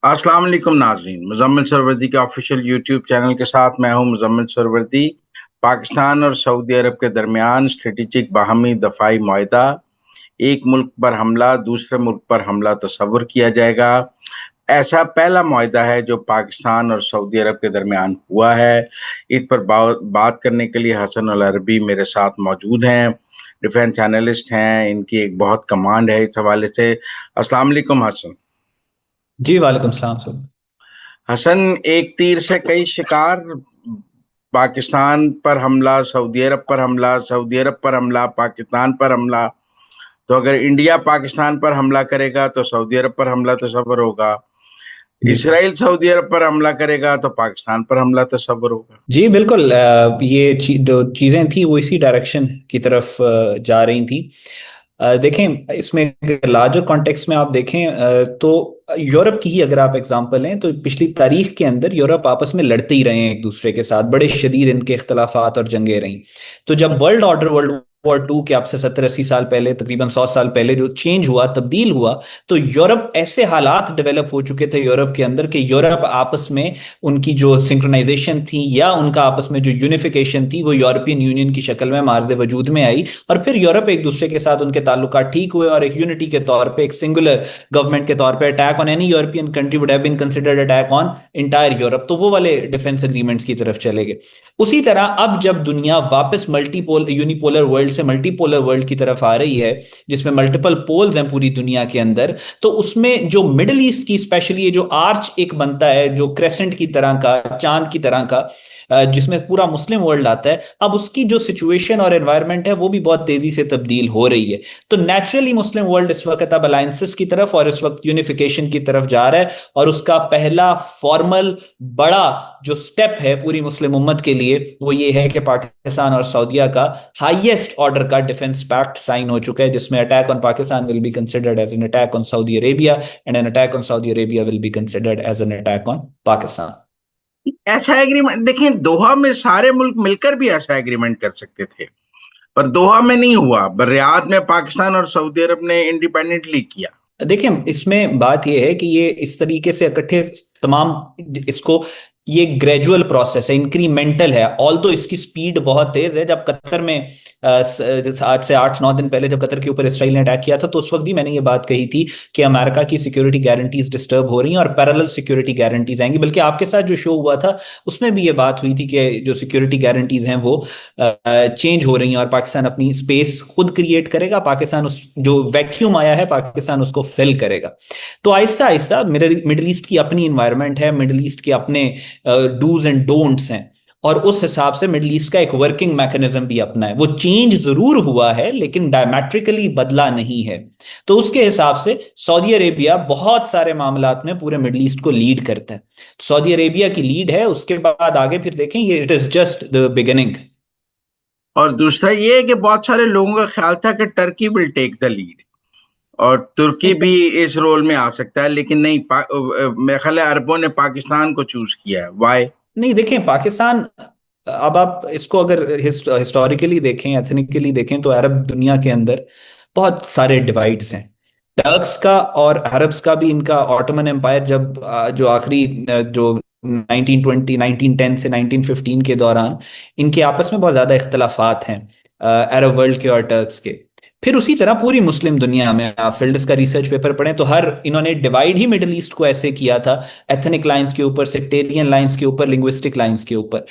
अस्सलाम वालेकुम नाज़रीन, मुज़म्मिल सरवरदी के ऑफिशियल यूट्यूब चैनल के साथ मैं हूं मुज़म्मिल सरवरदी। पाकिस्तान और सऊदी अरब के दरमियान स्ट्रेटेजिक बाहमी दफाई मुआहदा, एक मुल्क पर हमला दूसरे मुल्क पर हमला तस्वुर किया जाएगा। ऐसा पहला मुआहदा है जो पाकिस्तान और सऊदी अरब के दरमियान हुआ है। इस पर बात करने के लिए हसन अल अरबी मेरे साथ मौजूद हैं। डिफेंस एनालिस्ट हैं, इनकी एक बहुत कमांड है इस हवाले से। अस्सलाम वालेकुम हसन। जी वालेकुम सलाम सर। हसन, एक तीर से कई शिकार। पाकिस्तान पर हमला, सऊदी अरब पर हमला, सऊदी अरब पर हमला, पाकिस्तान पर हमला। तो अगर इंडिया पाकिस्तान पर हमला करेगा तो सऊदी अरब पर हमला तस्वर होगा। जी इसराइल सऊदी अरब पर हमला करेगा तो पाकिस्तान पर हमला तस्वर होगा। जी बिल्कुल। ये जो चीज़ें थी वो इसी डायरेक्शन की तरफ जा रही थी। देखें, इसमें लार्जर कॉन्टेक्स्ट में आप देखें तो यूरोप की ही अगर आप एग्जांपल लें तो पिछली तारीख के अंदर यूरोप आपस में लड़ते ही रहे हैं एक दूसरे के साथ, बड़े शदीद इनके इख्तलाफात और जंगें रहीं। तो जब वर्ल्ड वॉर 2 के आपसे 70-80 साल पहले, तकरीबन 100 साल पहले जो चेंज हुआ, तब्दील हुआ, तो यूरोप ऐसे हालात डेवलप हो चुके थे यूरोप के अंदर कि यूरोप आपस में उनकी जो सिंक्रोनाइजेशन थी या उनका आपस में जो यूनिफिकेशन थी वो यूरोपियन यूनियन की शक्ल में मार्ज वजूद में आई। और फिर यूरोप एक दूसरे के साथ उनके ताल्लुकात ठीक हुए और एक यूनिटी के तौर पे, एक सिंगुलर गवर्नमेंट के तौर पे, attack on any European country would have been considered attack on entire Europe. तो वो वाले डिफेंस एग्रीमेंट्स की तरफ चले गए। उसी तरह अब जब दुनिया वापस मल्टीपोल यूनिपोलर वर्ल्ड से मल्टीपोलर वर्ल्ड की तरफ आ रही है, जिसमें मल्टीपल पोल्स हैं पूरी दुनिया के अंदर, तो उसमें जो मिडिल ईस्ट की स्पेशली ये जो आर्च एक बनता है, जो क्रेसेंट की तरह का, चांद की तरह का, जिसमें पूरा मुस्लिम वर्ल्ड आता है, अब उसकी जो सिचुएशन और एनवायरनमेंट है वो भी बहुत तेजी से तब्दील हो रही है। तो नेचुरली मुस्लिम वर्ल्ड इस वक्त अब अलायंसेस की तरफ और इस वक्त यूनिफिकेशन की तरफ जा रहा है। और उसका पहला फॉर्मल बड़ा जो स्टेप है पूरी मुस्लिम उम्मत के लिए वो ये है कि पाकिस्तान और सऊदीया का हाईएस्ट ऑर्डर का डिफेंस पैक्ट साइन हो चुका है, जिसमें attack on Pakistan will be considered as an attack on Saudi Arabia and an attack on Saudi Arabia will be considered as an attack on Pakistan. ऐसा एग्रीमेंट देखें, दोहा में सारे मुल्क मिलकर भी ऐसा एग्रीमेंट कर सकते थे, पर दोहा में नहीं हुआ। रियाद में पाकिस्तान और सऊदी अरब ने इंडिपेंडेंटली किया। देखिए, इसमें बात यह है कि ये इस तरीके से इकट्ठे तमाम इसको, ये ग्रेजुअल प्रोसेस है, इंक्रीमेंटल है। ऑल दो इसकी स्पीड बहुत तेज है। जब कतर में आज से 8-9 दिन पहले जब कतर के ऊपर इसराइल ने अटैक किया था, तो उस वक्त भी मैंने ये बात कही थी कि अमेरिका की सिक्योरिटी गारंटीज डिस्टर्ब हो रही हैं और पैरेलल सिक्योरिटी गारंटीज आएंगी। बल्कि आपके साथ जो शो हुआ था उसमें भी ये बात हुई थी कि जो सिक्योरिटी गारंटीज हैं वो चेंज हो रही हैं और पाकिस्तान अपनी स्पेस खुद क्रिएट करेगा। पाकिस्तान उस जो वैक्यूम आया है पाकिस्तान उसको फिल करेगा। तो आहिस्ता आहिस्ता मिडिल ईस्ट की अपनी इन्वायरमेंट है, मिडिल ईस्ट के अपने डूज एंड डोंट्स हैं, और उस हिसाब से मिडिल ईस्ट का एक वर्किंग मैकेनिज्म भी अपना है। वो चेंज जरूर हुआ है लेकिन डायमेट्रिकली बदला नहीं है। तो उसके हिसाब से सऊदी अरेबिया बहुत सारे मामलात में पूरे मिडिल ईस्ट को लीड करता है। सऊदी अरेबिया की लीड है, उसके बाद आगे फिर देखें, ये it is just the beginning. और दूसरा ये है कि बहुत सारे लोगों का ख्याल था कि Turkey will take the lead और तुर्की भी इस रोल में आ सकता है, लेकिन नहीं। मेरे ख्याल है अरबों ने पाकिस्तान को चूज किया है। वाई? नहीं, देखें पाकिस्तान, अब आप इसको अगर हिस्टोरिकली देखें, एथनिकली देखें, तो अरब दुनिया के अंदर बहुत सारे डिवाइड्स हैं। टर्क्स का और अरब्स का भी, इनका ऑटोमन एम्पायर जब जो आखिरी जो 1920 1910 से 1915 के दौरान इनके आपस में बहुत ज्यादा इख्तलाफात हैं, अरब वर्ल्ड के और टर्क्स के। फिर उसी तरह पूरी मुस्लिम दुनिया में आप फिल्ड्स का रिसर्च पेपर पढ़ें तो हर इन्होंने डिवाइड ही मिडिल ईस्ट को ऐसे किया था, एथनिक लाइंस के ऊपर, सेक्टेरियन लाइंस के ऊपर, लिंग्विस्टिक लाइंस के ऊपर।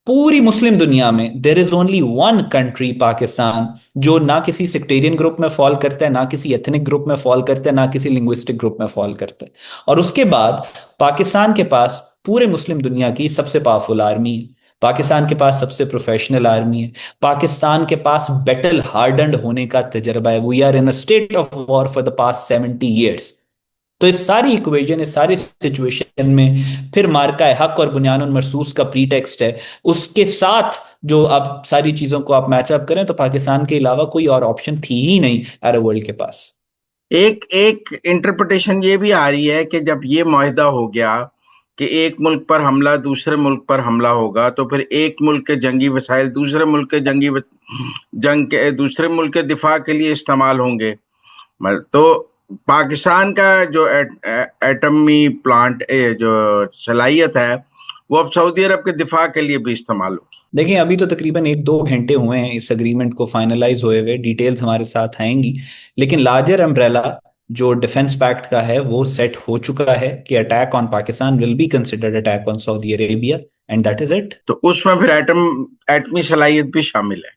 पूरी मुस्लिम दुनिया में there is only one country, Pakistan, जो ना किसी सेक्टेरियन ग्रुप में फॉल करता है, ना किसी एथनिक ग्रुप में फॉल करता है, ना किसी लिंग्विस्टिक ग्रुप में फॉल करता है। और उसके बाद पाकिस्तान के पास पूरे मुस्लिम दुनिया की सबसे पावरफुल आर्मी है। पाकिस्तान के पास सबसे प्रोफेशनल आर्मी है। पाकिस्तान के पास बैटल हार्डन्ड होने का तजर्बा है। We are in a state of war for the past 70 years। तो इस सारी इक्वेशन, इस सारी सिचुएशन में फिर मार्का हक और बुनियानुल मरसूस का प्रीटेक्स्ट है। उसके साथ जो आप सारी चीजों को आप मैचअप करें तो पाकिस्तान के अलावा कोई और ऑप्शन थी ही नहीं अरब वर्ल्ड के पास। एक एक इंटरप्रिटेशन ये भी आ रही है कि जब ये मुआहदा हो गया कि एक मुल्क पर हमला दूसरे मुल्क पर हमला होगा, तो फिर एक मुल्क के जंगी वसाइल दूसरे मुल्क के जंग के दूसरे मुल्क के दिफा के लिए इस्तेमाल होंगे। तो पाकिस्तान का जो एटमी प्लांट जो सलाहियत है वो अब सऊदी अरब के दिफा के लिए भी इस्तेमाल होगी। देखिए अभी तो तकरीबन 1-2 घंटे हुए हैं इस अग्रीमेंट को फाइनलाइज हुए डिटेल्स हमारे साथ आएंगी, लेकिन लार्जर अम्ब्रेला जो डिफेंस पैक्ट का है वो सेट हो चुका है कि attack on Pakistan will be considered attack on Saudi Arabia, and that is it. तो उसमें फिर एटमी सलाहियत भी शामिल है।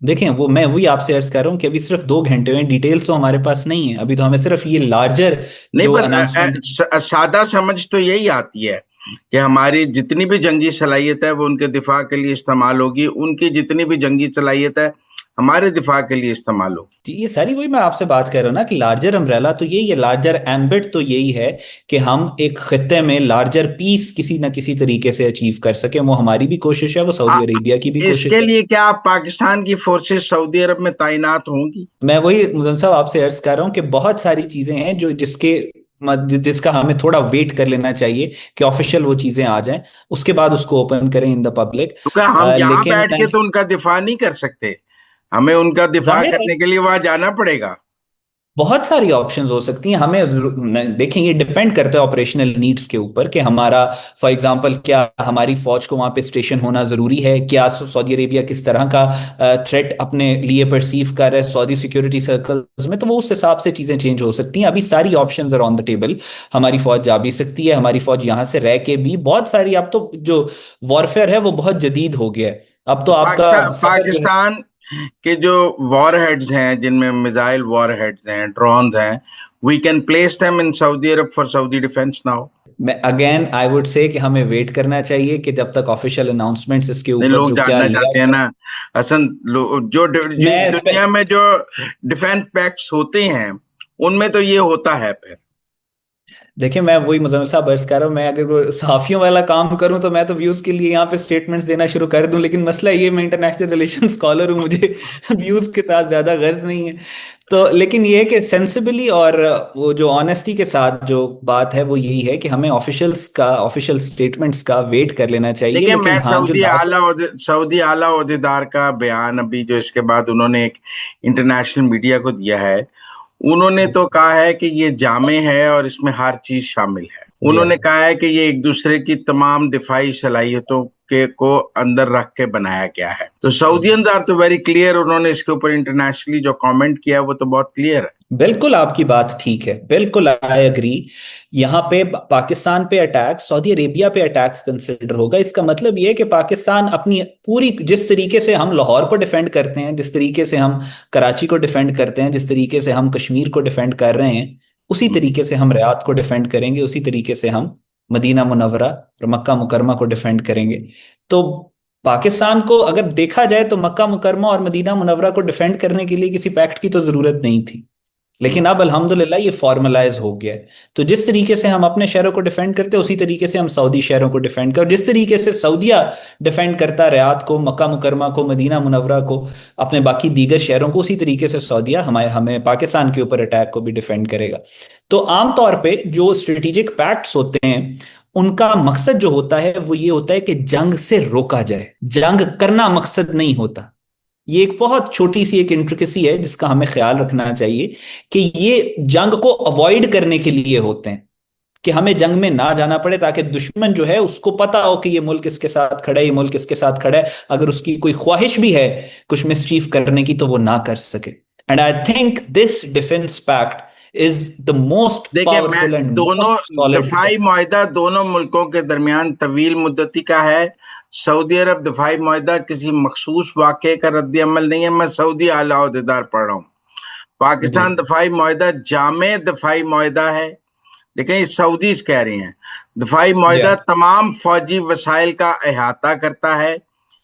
देखें वो मैं वही आपसे अर्ज कर रहा हूँ कि अभी सिर्फ 2 घंटे हुए, डिटेल्स तो हमारे पास नहीं है अभी, तो हमें सिर्फ ये लार्जर नहीं, जो पर अनाउंसमेंट। सादा समझ तो यही आती है कि हमारी जितनी भी जंगी सलाहियत है वो उनके दिफा के लिए इस्तेमाल होगी, उनकी जितनी भी जंगी सलाहियत है हमारे दिफा के लिए इस्तेमाल होगी। जी ये सारी वही मैं आपसे बात कर रहा हूँ ना कि लार्जर अम्ब्रेला तो यही है, लार्जर एम्बिट तो यही है कि हम एक खत्ते में लार्जर पीस किसी ना किसी तरीके से अचीव कर सके। वो हमारी भी कोशिश है, वो आ, सऊदी अरेबिया की भी कोशिश इसके है। लिए क्या पाकिस्तान की फोर्सेस सऊदी अरब में तैनात होंगी? मैं वही मुजम्म साहब आपसे अर्ज कर रहा हूँ कि बहुत सारी चीजें हैं जो जिसका हमें थोड़ा वेट कर लेना चाहिए कि ऑफिशियल वो चीजें आ जाएं, उसके बाद उसको ओपन करें इन द पब्लिक। तो क्या हम यहाँ लेकिन बैठ के तो उनका दिफा नहीं कर सकते? हमें उनका दिफा जाहिर है करने के लिए वहां जाना पड़ेगा। बहुत सारी ऑप्शंस हो सकती हैं। देखें ये डिपेंड करता है ऑपरेशनल नीड्स के ऊपर कि हमारा फॉर एग्जांपल क्या हमारी फौज को वहां पे स्टेशन होना जरूरी है, क्या सऊदी अरेबिया किस तरह का थ्रेट अपने लिए परसीव कर रहा है सऊदी सिक्योरिटी सर्कल्स में, तो वो उस हिसाब से चीजें चेंज हो सकती हैं। अभी सारी options are on the table. हमारी फौज जा भी सकती है, हमारी फौज यहां से रह के भी बहुत सारी, अब तो जो वॉरफेयर है वो बहुत जदीद हो गया है। अब तो तो आपका सफर जो है, पाकिस्तान के जो वॉर हेड्स हैं, जिनमें मिसाइल वॉर हेड्स हैं, ड्रोन्स हैं, we can place them in Saudi Arab for Saudi defence now. मैं अगेन आई वुड से कि हमें वेट करना चाहिए कि जब तक ऑफिशियल अनाउंसमेंट्स इसके नहीं, ऊपर लोग जो क्या जानना लिया चाहते हैं है। ना हसन, जिस मैं इस पे दुनिया में जो डिफेंस पैक्ट्स होते हैं उनमें तो ये होता है फिर। देखिए मैं वही मुजम्मिल साहब अर्ज कर रहा हूँ, मैं अगर वो सहाफियों वाला काम करूं तो मैं तो व्यूज के लिए यहाँ पे स्टेटमेंट्स देना शुरू कर दूं, लेकिन मसला ये मैं इंटरनेशनल रिलेशन स्कॉलर हूँ, मुझे व्यूज के साथ ज्यादा गर्ज नहीं है। तो लेकिन ये है कि सेंसिबली और वो जो ऑनेस्टी के साथ जो बात है वो यही है कि हमें ऑफिशियल स्टेटमेंट्स का वेट कर लेना चाहिए, देखिए, लेकिन मैं हाँ जो लार्जर। सऊदी आला ओहदेदार का बयान अभी जो इसके बाद उन्होंने एक इंटरनेशनल मीडिया को दिया है, उन्होंने तो कहा है कि ये जामे है और इसमें हर चीज शामिल है। जी हाँ। उन्होंने कहा है कि ये एक दूसरे की तमाम दिफाई सलाहियतों के को अंदर रख के बनाया गया है। तो सऊदियंस आर तो वेरी क्लियर, उन्होंने इसके ऊपर इंटरनेशनली जो कमेंट किया है वो तो बहुत क्लियर है। बिल्कुल आपकी बात ठीक है, बिल्कुल आई एग्री। यहाँ पे पाकिस्तान पे अटैक सऊदी अरेबिया पे अटैक कंसिडर होगा। इसका मतलब ये है कि पाकिस्तान अपनी पूरी, जिस तरीके से हम लाहौर को डिफेंड करते हैं, जिस तरीके से हम कराची को डिफेंड करते हैं, जिस तरीके से हम कश्मीर को डिफेंड कर रहे हैं, उसी तरीके से हम रियाद को डिफेंड करेंगे, उसी तरीके से हम मदीना मुनव्वरा और मक्का मुकरमा को डिफेंड करेंगे। तो पाकिस्तान को अगर देखा जाए तो मक्का मुकरमा और मदीना मुनव्वरा को डिफेंड करने के लिए किसी पैक्ट की तो जरूरत नहीं थी, लेकिन अब अल्हम्दुलिल्लाह ये फॉर्मलाइज हो गया है। तो जिस तरीके से हम अपने शहरों को डिफेंड करते हैं उसी तरीके से हम सऊदी शहरों को डिफेंड कर, जिस तरीके से सऊदिया डिफेंड करता रियाद को, मक्का मुकरमा को, मदीना मुनव्वरा को, अपने बाकी दीगर शहरों को, उसी तरीके से सऊदिया हमें हमें पाकिस्तान के ऊपर अटैक को भी डिफेंड करेगा। तो आमतौर पे जो स्ट्रेटेजिक पैक्ट्स होते हैं उनका मकसद जो होता है वो ये होता है कि जंग से रोका जाए, जंग करना मकसद नहीं होता। ये एक बहुत छोटी सी एक इंट्रिकेसी है जिसका हमें ख्याल रखना चाहिए कि ये जंग को अवॉइड करने के लिए होते हैं, कि हमें जंग में ना जाना पड़े ताकि दुश्मन जो है उसको पता हो कि ये मुल्क इसके साथ खड़ा है, ये मुल्क इसके साथ खड़ा है, अगर उसकी कोई ख्वाहिश भी है कुछ मिसचीफ करने की तो वो ना कर सके। And I think this defence pact is the most देखिए, मैं पावरफुल एंड दोनों मोस्ट सॉलिड दफाई डिफेंस। मुआहदा दोनों मुल्कों के दरमियान तवील मुद्दती का है। सऊदी अरब दफाई मुआहदा किसी मखसूस वाक़े का रद्द अमल नहीं है। मैं सऊदी आला ओहदेदार पढ़ रहा हूँ। जी पाकिस्तान दफाई मुआहदा जामे दफाई मुआहदा है। लेकिन ये सऊदीज कह रही हैं दफाई जी मुआहदा तमाम फौजी वसाइल का अहाता करता है।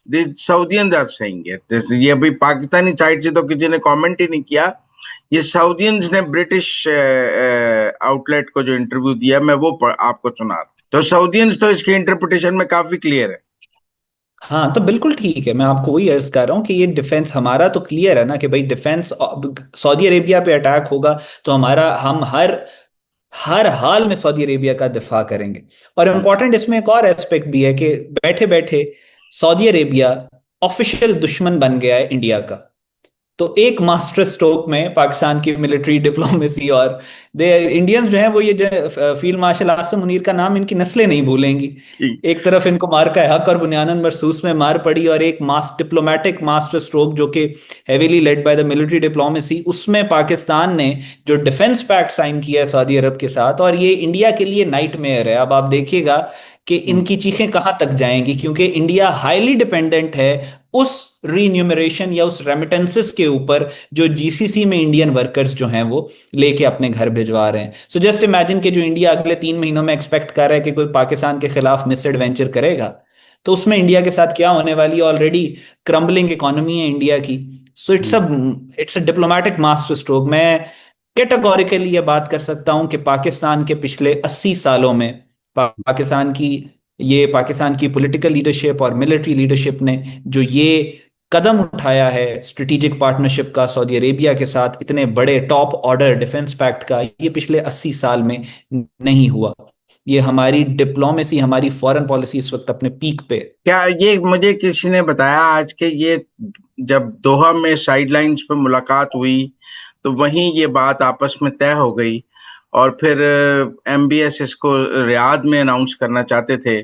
सऊदियन आर सेइंग इट। ये अभी पाकिस्तानी साइड से तो किसी ने कमेंट ही नहीं किया। ये सऊदियंस ने ब्रिटिश आउटलेट को जो इंटरव्यू दिया, मैं वो आपको सुना रहा हूं। तो सऊदियंस तो इसकी इंटरप्रिटेशन में काफी क्लियर है। हाँ, तो बिल्कुल ठीक है, मैं आपको वही अर्ज कर रहा हूँ कि ये डिफेंस हमारा तो क्लियर है ना कि भाई डिफेंस सऊदी अरेबिया पे अटैक होगा तो हमारा हम हर हर हाल में सऊदी अरेबिया का दिफा करेंगे। और इम्पोर्टेंट इसमें एक और एस्पेक्ट भी है कि बैठे बैठे सऊदी अरेबिया ऑफिशियल दुश्मन बन गया है इंडिया का। तो एक मास्टर स्ट्रोक में पाकिस्तान की मिलिट्री डिप्लोमेसी और दे इंडियंस जो हैं वो ये जो फील्ड मार्शल आसिम मुनीर का नाम इनकी नस्लें नहीं भूलेंगी। ठीक। एक तरफ इनको मार का हक और बुनियादन मरसूस में मार पड़ी, और एक डिप्लोमेटिक मास्टर स्ट्रोक जो कि heavily led by the military diplomacy, उसमें पाकिस्तान ने जो डिफेंस पैक्ट साइन किया है सऊदी अरब के साथ, और ये इंडिया के लिए नाइटमेयर है। अब आप देखिएगा कि इनकी चीखें कहां तक जाएंगी, क्योंकि इंडिया हाईली डिपेंडेंट है उस रीन्यूमरेशन या उस रेमिटेंसेस के ऊपर जो जीसीसी में इंडियन वर्कर्स जो हैं वो लेके अपने घर भिजवा रहे हैं। सो जस्ट इमेजिन कि जो इंडिया अगले 3 महीनों में एक्सपेक्ट कर रहा है कि कोई पाकिस्तान के खिलाफ मिस एडवेंचर करेगा, तो उसमें इंडिया के साथ क्या होने वाली है। ऑलरेडी क्रम्बलिंग इकोनॉमी है इंडिया की। So it's a diplomatic master stroke. मैं कैटेगोरिकली ये बात कर सकता हूं कि पाकिस्तान के पिछले 80 सालों में पाकिस्तान की पॉलिटिकल लीडरशिप और मिलिट्री लीडरशिप ने जो ये कदम उठाया है स्ट्रेटेजिक पार्टनरशिप का सऊदी अरेबिया के साथ, इतने बड़े टॉप ऑर्डर डिफेंस पैक्ट का, ये पिछले 80 साल में नहीं हुआ। ये हमारी डिप्लोमेसी, हमारी फॉरेन पॉलिसी इस वक्त अपने पीक पे। क्या ये मुझे किसी ने बताया आज के ये जब दोहा में साइडलाइंस पे मुलाकात हुई तो वहीं ये बात आपस में तय हो गई, और फिर एमबीएस इसको रियाद में अनाउंस करना चाहते थे,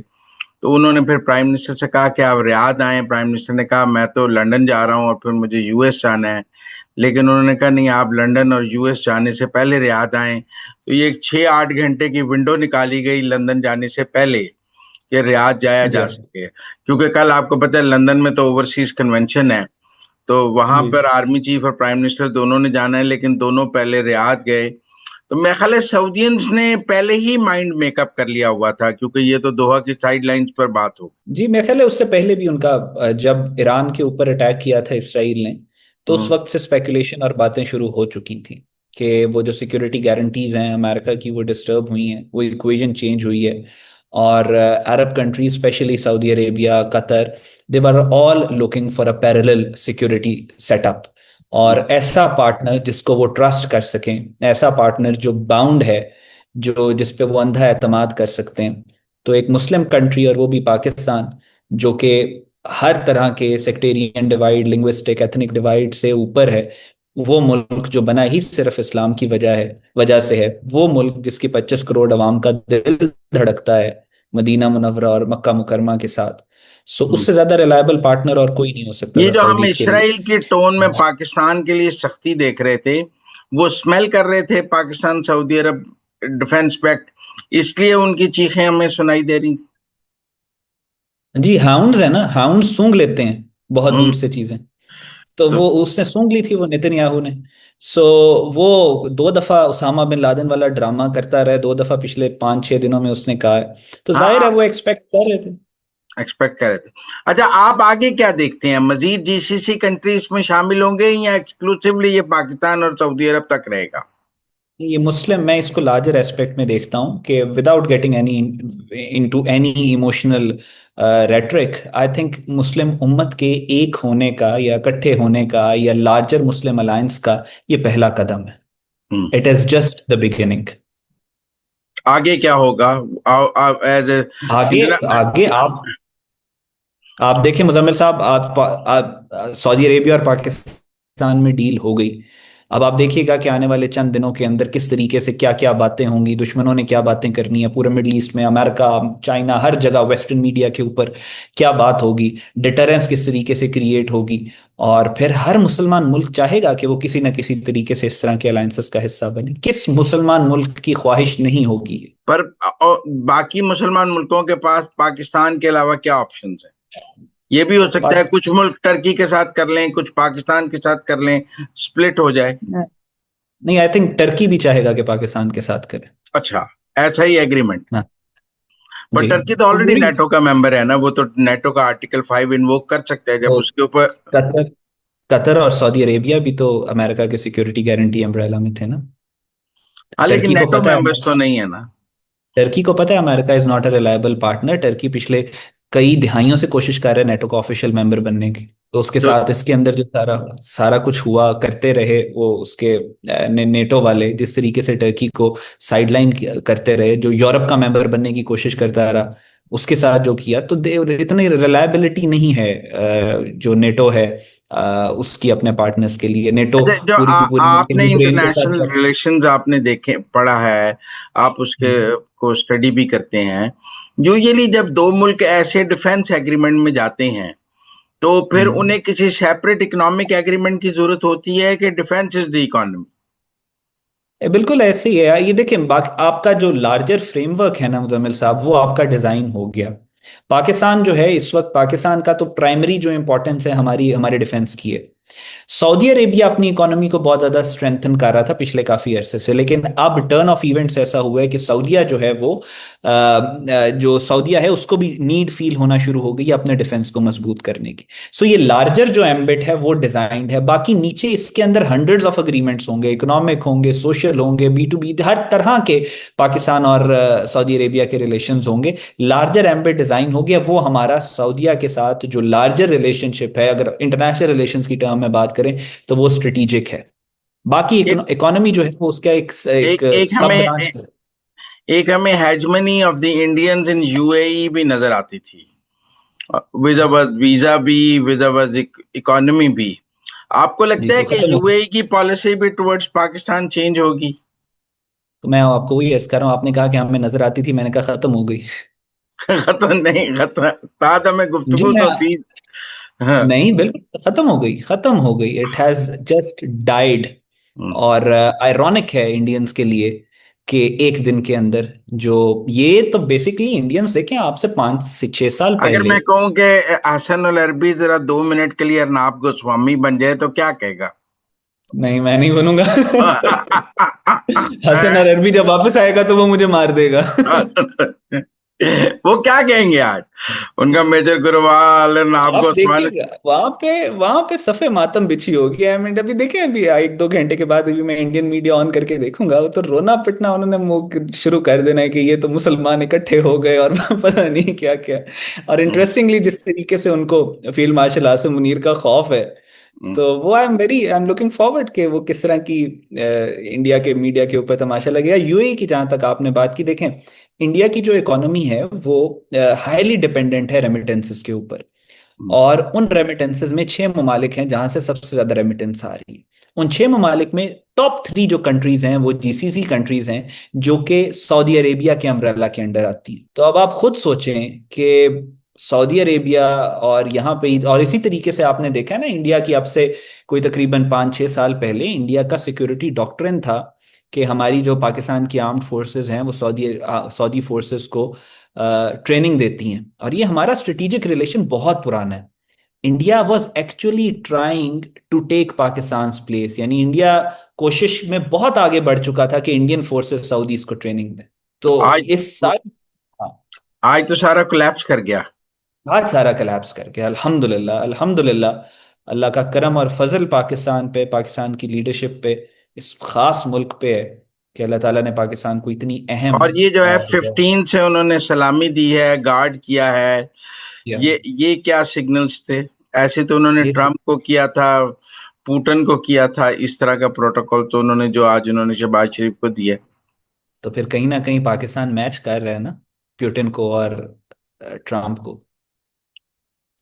तो उन्होंने फिर प्राइम मिनिस्टर से कहा कि आप रियाद आए। प्राइम मिनिस्टर ने कहा मैं तो लंदन जा रहा हूँ और फिर मुझे यूएस जाना है, लेकिन उन्होंने कहा नहीं, आप लंदन और यूएस जाने से पहले रियाद आए। तो ये एक 6-8 घंटे की विंडो निकाली गई लंदन जाने से पहले कि रियाद जाया जी जा सके, क्योंकि कल आपको पता है लंदन में तो ओवरसीज कन्वेंशन है, तो वहां जी पर आर्मी चीफ और प्राइम मिनिस्टर दोनों ने जाना है, लेकिन दोनों पहले रियाद गए। तो मेरे ख्याल है सऊदियंस ने पहले ही माइंड मेकअप कर लिया हुआ था, क्योंकि ये तो दोहा की साइड लाइंस पर बात हो। जी मेरे ख्याल है उससे पहले भी उनका जब ईरान के ऊपर अटैक किया था इसराइल ने, तो उस हम्म। वक्त से स्पेकुलेशन और बातें शुरू हो चुकी थी कि वो जो सिक्योरिटी गारंटीज हैं अमेरिका की वो डिस्टर्ब हुई हैं, वो इक्वेशन चेंज हुई है। और अरब countries specially Saudi Arabia, Qatar, they were all looking for a parallel security setup, और ऐसा पार्टनर जिसको वो ट्रस्ट कर सकें, ऐसा पार्टनर जो बाउंड है, जो जिस पे वो अंधा एतमाद कर सकते हैं। तो एक मुस्लिम कंट्री, और वो भी पाकिस्तान, जो कि हर तरह के sectarian divide, linguistic, ethnic divide से ऊपर है, वो मुल्क जो बना ही सिर्फ इस्लाम की वजह से है, वो मुल्क जिसकी 25 करोड़ आवाम का दिल धड़कता है मदीना मुनव्वरा और मक्का मुकरमा के साथ। सो हम्म। उससे ज्यादा रिलायबल पार्टनर और कोई नहीं हो सकता ये था जो हम सऊदीज के लिए। इसराइल की टोन में पाकिस्तान के लिए सख्ती देख रहे थे, वो स्मेल कर रहे थे पाकिस्तान सऊदी अरब डिफेंस पैक्ट, इसलिए उनकी चीखें हमें सुनाई दे रही थी। जी हाउंड्स है ना, हाउंड्स सूंघ लेते हैं बहुत दूर हम्म। से चीजें। तो तो वो उसने सूंघ ली थी वो नेतन्याहू ने। सो वो 2 दफा उसामा बिन लादेन वाला ड्रामा करता रहा, 2 दफा पिछले 5-6 दिनों में उसने कहा है, तो जाहिर है हाँ, वो एक्सपेक्ट कर रहे थे। एक्सपेक्ट कर रहे थे। अच्छा, आप आगे क्या देखते हैं, मजीद जीसीसी कंट्रीज में शामिल होंगे या एक्सक्लूसिवली ये पाकिस्तान और सऊदी अरब तक रहेगा? ये मुस्लिम, मैं इसको लार्जर एस्पेक्ट में देखता हूँ कि without getting any into any emotional rhetoric, I think मुस्लिम उम्मत के एक होने का या इकट्ठे होने का या लार्जर मुस्लिम अलायंस का ये पहला कदम है। Hmm. It is just the beginning. आगे क्या होगा? एज आगे इंटरनेशनल। आगे आप देखिए मुजम्मिल साहब, आप सऊदी अरेबिया और पाकिस्तान में डील हो गई। अब आप देखिएगा कि आने वाले चंद दिनों के अंदर किस तरीके से क्या क्या बातें होंगी, दुश्मनों ने क्या बातें करनी है पूरे मिडल ईस्ट में, अमेरिका, चाइना, हर जगह वेस्टर्न मीडिया के ऊपर क्या बात होगी, डिटरेंस किस तरीके से क्रिएट होगी। और फिर हर मुसलमान मुल्क चाहेगा कि वो किसी ना किसी तरीके से इस तरह के अलायंसेस का हिस्सा बने। किस मुसलमान मुल्क की ख्वाहिश नहीं होगी। पर बाकी मुसलमान मुल्कों के पास पाकिस्तान के अलावा क्या ऑप्शंस हैं? ये भी हो सकता है कुछ मुल्क टर्की के साथ कर लें, कुछ पाकिस्तान के साथ कर लें, स्प्लिट हो जाए। नहीं, आई थिंक टर्की भी चाहेगा कि पाकिस्तान के साथ करे। अच्छा, ऐसा ही एग्रीमेंट? हाँ पर जी। टर्की तो तो ऑलरेडी वही नेटो का मेंबर है ना, वो तो नेटो का आर्टिकल 5 इन्वोक कर सकते हैं जब तो उसके ऊपर। कतर कतर और सऊदी अरेबिया भी तो अमेरिका के सिक्योरिटी गारंटी अम्ब्रेला में थे ना। हाँ, लेकिन टर्की को नेटो पता है मेंबर्स तो नहीं है ना। टर्की को पता है America is not a reliable partner. Turkey पिछले कई दिहाइयों से कोशिश कर रहा है नेटो का ऑफिशियल मेंबर बनने की। तो उसके तो साथ इसके अंदर जो सारा सारा कुछ हुआ करते रहे वो उसके नेटो वाले, जिस तरीके से टर्की को साइडलाइन करते रहे, जो यूरोप का मेंबर बनने की कोशिश करता रहा, उसके साथ जो किया, तो इतनी रिलायबिलिटी नहीं है जो नेटो है उसकी अपने पार्टनर्स के लिए। नेटो अच्छा, जो पूरी की पूरी मिलकर आपने यूक्रेन के साथ इंटरनेशनल रिलेशंस आपने देखे पढ़ा है, आप उसके को स्टडी भी करते हैं। यूजुअली जब दो मुल्क ऐसे डिफेंस एग्रीमेंट में जाते हैं तो फिर हम्म। उन्हें किसी सेपरेट इकोनॉमिक एग्रीमेंट की जरूरत होती है कि डिफेंस इज द इकोनॉमी? बिल्कुल ऐसे ही है। ये देखिए, आपका जो लार्जर फ्रेमवर्क है ना मुजम्मिल साहब, वो आपका डिजाइन हो गया। पाकिस्तान जो है इस वक्त, पाकिस्तान का तो प्राइमरी जो इंपॉर्टेंस है हमारी हमारे डिफेंस की है। सऊदी अरेबिया अपनी इकोनॉमी को बहुत ज्यादा स्ट्रेंथन कर रहा था पिछले काफी अरसे से, लेकिन अब टर्न ऑफ इवेंट्स ऐसा हुआ है कि सऊदिया जो है वो जो सऊदिया है उसको भी नीड फील होना शुरू हो गई है अपने डिफेंस को मजबूत करने की। सो ये लार्जर जो एम्बिट है वो डिजाइंड है। बाकी नीचे इसके अंदर हंड्रेड्स ऑफ अग्रीमेंट्स होंगे, इकोनॉमिक होंगे, सोशल होंगे, B2B, हर तरह के पाकिस्तान और सऊदी अरेबिया के रिलेशंस होंगे। लार्जर एम्बिट डिजाइन हो गया वो हमारा सऊदिया के साथ जो लार्जर रिलेशनशिप है, अगर इंटरनेशनल रिलेशंस की टर्म में बात करें तो वो स्ट्रेटेजिक है। बाकी एक इकोनॉमी जो है वो उसका एक एक एक एक सब हमें ब्रांच। एक हमें hegemony of the Indians in UAE भी नजर आती थी, विजावज वीजा भी, विजावज इकोनॉमी भी। आपको जी, लगता है तो कि खत्म हो। यूएई की पॉलिसी भी टुवर्ड्स पाकिस्तान चेंज होगी? तो मैं आपको वही अर्ज कर रहा हूँ, आपने कहा कि हमें नजर आती थी, मैंने कहा खत्म हो गई। खत्म नहीं, खत्म बाद हमें जी गुफ्तगू मैं, तो थी। हाँ। नहीं बिल्कुल खत्म हो गई, खत्म हो गई, इट हैज जस्ट डाइड। हम्म। और आयरॉनिक है इंडियंस के लिए कि एक दिन के अंदर जो, ये तो बेसिकली इंडियंस देखें आपसे 5 से 6 साल अगर पहले। मैं कहूं कि हसन अल अरबी जरा 2 मिनट के लिए अरनाब गोस्वामी बन जाए तो क्या कहेगा? नहीं, मैं नहीं बनूंगा। हसन अरबी जब वापस आएगा तो वो मुझे मार देगा। वो क्या कहेंगे आज? उनका मेजर गुरवाल अरनाब आप गोस्वामी। देखिएगा वहां पे सफे मातम बिछी होगी। आई मीन अभी देखें, अभी 1-2 घंटे के बाद अभी मैं इंडियन मीडिया ऑन करके देखूंगा, वो तो रोना पिटना उन्होंने मुंह शुरू कर देना है कि ये तो मुसलमान इकट्ठे हो गए और पता नहीं क्या क्या। और हम्म, इंटरेस्टिंगली जिस तरीके से उनको फील्ड मार्शल आसिम मुनीर का खौफ है, हम्म, तो वो आई एम लुकिंग फॉरवर्ड कि वो किस तरह की इंडिया के मीडिया के ऊपर तमाशा लगेगा। यूएई की जहां तक आपने बात की, देखें इंडिया की जो इकोनॉमी है वो हाईली डिपेंडेंट है रेमिटेंसेस के ऊपर। हम्म, और उन रेमिटेंसेस में 6 ममालिक हैं जहां से सबसे ज्यादा रेमिटेंस आ रही है। उन 6 ममालिक में टॉप 3 जो कंट्रीज हैं वो GCC कंट्रीज हैं, जो कि सऊदी अरेबिया के अम्ब्रेला के अंडर आती हैं। तो अब आप खुद सोचें कि सऊदी अरेबिया और यहाँ पे, और इसी तरीके से आपने देखा है ना इंडिया की, अब से कोई तकरीबन 5-6 साल पहले इंडिया का सिक्योरिटी डॉक्ट्रिन था कि हमारी जो पाकिस्तान की आर्म्ड फोर्सेस हैं वो सऊदी फोर्सेस को ट्रेनिंग देती हैं। और ये हमारा स्ट्रेटेजिक रिलेशन बहुत पुराना है। India was actually trying to take Pakistan place, यानी इंडिया कोशिश में बहुत आगे बढ़ चुका था कि इंडियन फोर्सेस सऊदीज को ट्रेनिंग दें। तो तो आज इस साल, हाँ, आज तो सारा कोलैप्स कर गया। आज सारा कलेप्स करके अल्हम्दुलिल्लाह, अल्हम्दुलिल्लाह, अल्लाह का करम और फजल पाकिस्तान पे, पाकिस्तान की लीडरशिप पे, इस खास मुल्क पे है कि अल्लाह ताला ने पाकिस्तान को इतनी अहम और ये जो है और 15 से उन्होंने सलामी दी है, गार्ड किया है। या ये क्या सिग्नल्स थे? ऐसे तो उन्होंने ये ट्रम्प को किया था, पुतिन को किया था, इस तरह का प्रोटोकॉल तो उन्होंने जो आज उन्होंने शहबाज शरीफ को दिया। तो फिर कहीं ना कहीं पाकिस्तान मैच कर रहा है ना पुतिन को और ट्रम्प को।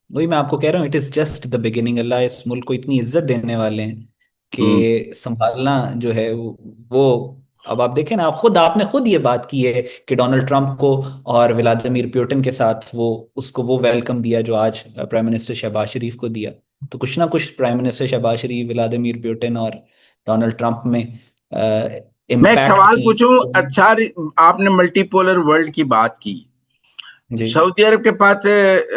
वही मैं आपको कह रहा हूँ, it is just the beginning. अल्लाह इस मुल्क को इतनी इज्जत देने वाले हैं हम्म। कि संभालना जो है वो अब आप देखें ना, आपने खुद ये बात की है कि डोनाल्ड ट्रंप को और व्लादिमीर पुतिन के साथ वो वेलकम दिया जो आज प्राइम मिनिस्टर शहबाज शरीफ को दिया। तो कुछ ना कुछ प्राइम मिनिस्टर शहबाज शरीफ, व्लादिमीर पुतिन और डोनाल्ड ट्रंप में मैं एक इम्पैक्ट सवाल की। पूछूं? अच्छा, आपने मल्टीपोलर वर्ल्ड की बात की। जी, सऊदी अरब के पास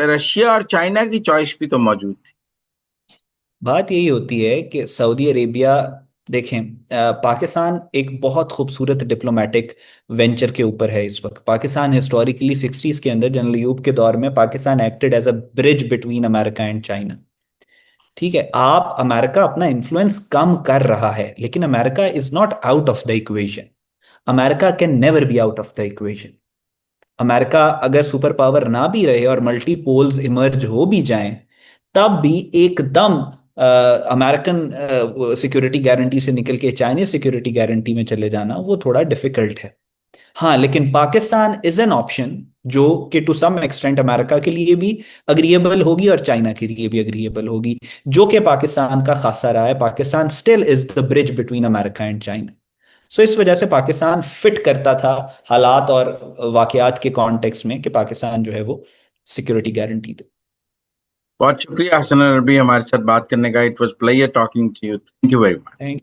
रशिया और चाइना की चॉइस भी तो मौजूद थी। बात यही होती है कि सऊदी अरेबिया, देखें पाकिस्तान एक बहुत खूबसूरत डिप्लोमेटिक वेंचर के ऊपर है इस वक्त। पाकिस्तान हिस्टोरिकली 60s के अंदर जनरल अयूब के दौर में Pakistan acted as a bridge between America and China. ठीक है, आप अमेरिका अपना इन्फ्लुएंस कम कर रहा है, लेकिन America is not out of the equation. America can never be out of the equation. America अगर सुपर पावर ना भी रहे और मल्टी पोल्स इमर्ज हो भी जाएं, तब भी एकदम अमेरिकन सिक्योरिटी गारंटी से निकल के चाइनीज सिक्योरिटी गारंटी में चले जाना वो थोड़ा डिफिकल्ट है। हाँ, लेकिन पाकिस्तान इज एन ऑप्शन जो कि टू सम एक्सटेंट अमेरिका के लिए भी अग्रीएबल होगी और चाइना के लिए भी अग्रीएबल होगी, जो कि पाकिस्तान का खासा रहा है। Pakistan still is the bridge between America and China. सो इस वजह से पाकिस्तान फिट करता था हालात और वाकयात के कॉन्टेक्स्ट में कि पाकिस्तान जो है वो सिक्योरिटी गारंटी दे। बहुत शुक्रिया हसन अरबी हमारे साथ बात करने का। It was pleasure talking to you. Thank you very much. Thank